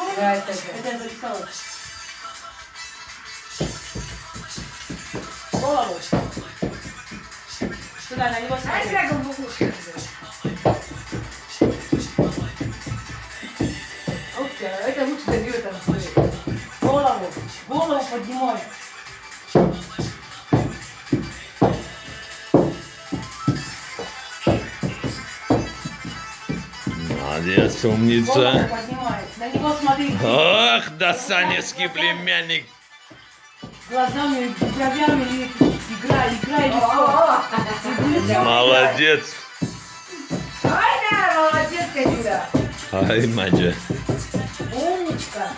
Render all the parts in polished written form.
Это я записала. Голову. Сюда, на него смотри. Ай, голову. Ух ты, это лучше забьет там стоит. Голову. Голову поднимай. Молодец, Голову умница. поднимай. На него смотри. Ох, досанецкий племянник. Глазами, бровями играй лицо. Лицо Молодец. Ай, да, молодец, Катюля. Ай, Маджа. Умничка.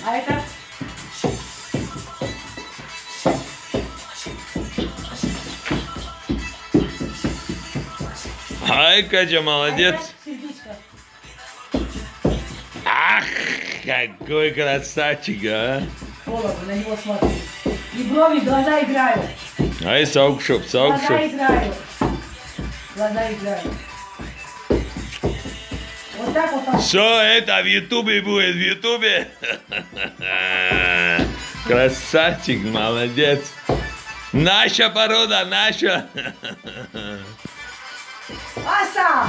А это? Ай, Катя, А молодец. это сердечко. Ах, какой красавчик, а. Голову, на него смотри. И брови, глаза играют. Ай, саукшоп, Глаза саукшоп. играют. Глаза играют. Вот так вот. Все это в Ютубе будет, в Ютубе. Красавчик, молодец. Наша порода, наша. Аса.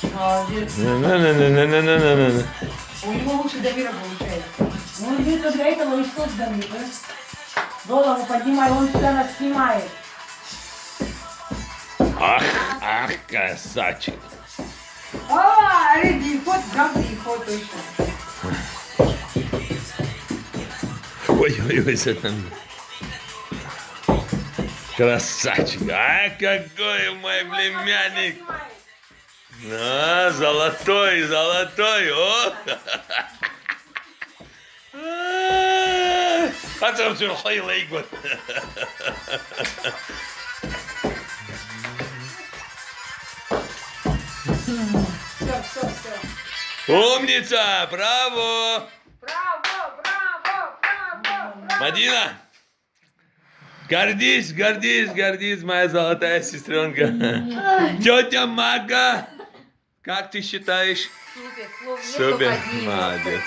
Молодец. На-на-на-на-на-на-на-на. У него лучше доверия получается. Он где-то для этого и создан. Голову поднимай, он сюда нас снимает. Ах, красавчик. О, реди, ход, гамби, ход точно. Ой-ой-ой, что там? Красавчик. А какой мой племянник. А, золотой, золотой. О! Хотел все хайлайгот. Все. Умница, браво. Браво. Мадина, гордись, гордись, гордись, моя золотая сестренка. Тетя Мага, как ты считаешь? Супер, слов нету, Супер, поднимется. молодец.